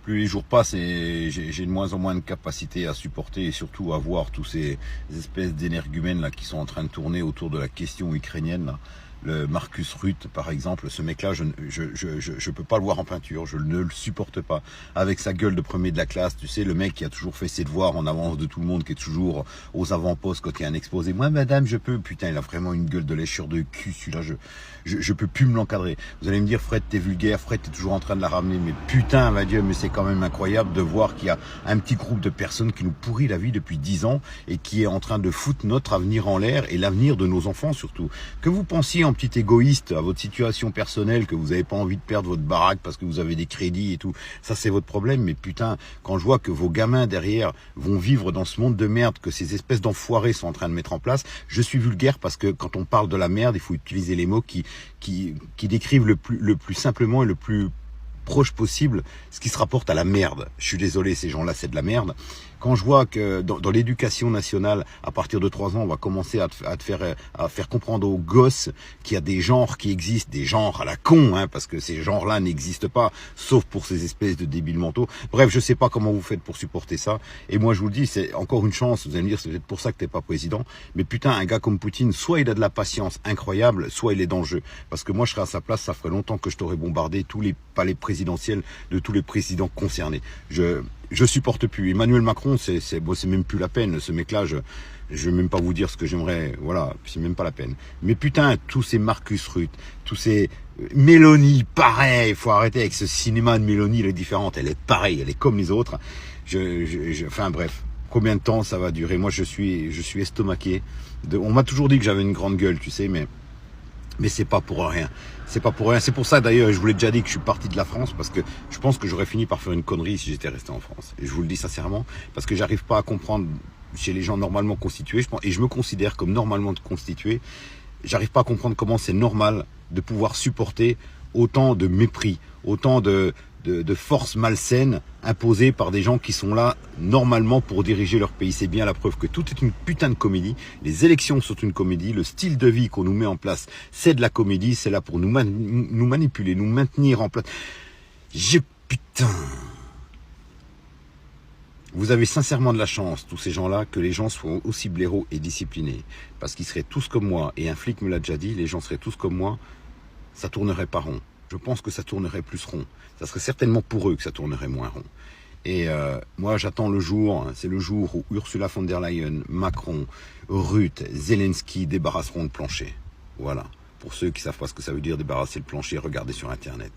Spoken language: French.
plus les jours passent et j'ai de moins en moins de capacité à supporter et surtout à voir tous ces espèces d'énergumènes là qui sont en train de tourner autour de la question ukrainienne là. Le Marcus Rutte, par exemple, ce mec-là, je peux pas le voir en peinture, je ne le supporte pas. Avec sa gueule de premier de la classe, tu sais, le mec qui a toujours fait ses devoirs en avance de tout le monde, qui est toujours aux avant-postes quand il y a un exposé. Moi, madame, je peux. Putain, il a vraiment une gueule de léchure de cul, celui-là, je peux plus me l'encadrer. Vous allez me dire, Fred, t'es vulgaire, Fred, t'es toujours en train de la ramener. Mais putain, va Dieu, mais c'est quand même incroyable de voir qu'il y a un petit groupe de personnes qui nous pourrit la vie depuis 10 ans et qui est en train de foutre notre avenir en l'air et l'avenir de nos enfants surtout. Que vous pensiez en petit égoïste à votre situation personnelle, que vous n'avez pas envie de perdre votre baraque parce que vous avez des crédits et tout, ça c'est votre problème, mais putain, quand je vois que vos gamins derrière vont vivre dans ce monde de merde que ces espèces d'enfoirés sont en train de mettre en place, je suis vulgaire parce que quand on parle de la merde, il faut utiliser les mots qui décrivent le plus simplement et le plus proche possible ce qui se rapporte à la merde. Je suis désolé, ces gens-là, c'est de la merde. Quand je vois que dans l'éducation nationale, à partir de 3 ans, on va commencer à faire comprendre aux gosses qu'il y a des genres qui existent, des genres à la con, hein, parce que ces genres-là n'existent pas, sauf pour ces espèces de débiles mentaux. Bref, je sais pas comment vous faites pour supporter ça. Et moi, je vous le dis, c'est encore une chance. Vous allez me dire, c'est peut-être pour ça que t'es pas président. Mais putain, un gars comme Poutine, soit il a de la patience incroyable, soit il est dans le jeu. Parce que moi, je serais à sa place, ça ferait longtemps que je t'aurais bombardé tous les palais présidentiels de tous les présidents concernés. Je supporte plus. Emmanuel Macron, c'est même plus la peine. Ce mec-là, je vais même pas vous dire ce que j'aimerais. Voilà, c'est même pas la peine. Mais putain, tous ces Marcus Rutte, tous ces Mélanie, pareil. Faut arrêter avec ce cinéma de Mélanie. Elle est différente. Elle est pareille. Elle est comme les autres. Enfin bref. Combien de temps ça va durer? Moi, je suis estomaqué. On m'a toujours dit que j'avais une grande gueule, tu sais, mais c'est pas pour rien. C'est pas pour rien. C'est pour ça d'ailleurs, je vous l'ai déjà dit que je suis parti de la France parce que je pense que j'aurais fini par faire une connerie si j'étais resté en France. Et je vous le dis sincèrement parce que j'arrive pas à comprendre chez les gens normalement constitués, et je me considère comme normalement constitué. J'arrive pas à comprendre comment c'est normal de pouvoir supporter autant de mépris, autant de forces malsaines imposées par des gens qui sont là normalement pour diriger leur pays. C'est bien la preuve que tout est une putain de comédie. Les élections sont une comédie. Le style de vie qu'on nous met en place, c'est de la comédie. C'est là pour nous manipuler, nous maintenir en place. Putain. Vous avez sincèrement de la chance, tous ces gens-là, que les gens soient aussi blaireaux et disciplinés. Parce qu'ils seraient tous comme moi, et un flic me l'a déjà dit, les gens seraient tous comme moi, ça tournerait pas rond. Je pense que ça tournerait plus rond. Ça serait certainement pour eux que ça tournerait moins rond. Et moi, j'attends le jour, c'est le jour où Ursula von der Leyen, Macron, Rutte, Zelensky débarrasseront le plancher. Voilà. Pour ceux qui savent pas ce que ça veut dire débarrasser le plancher, regardez sur Internet.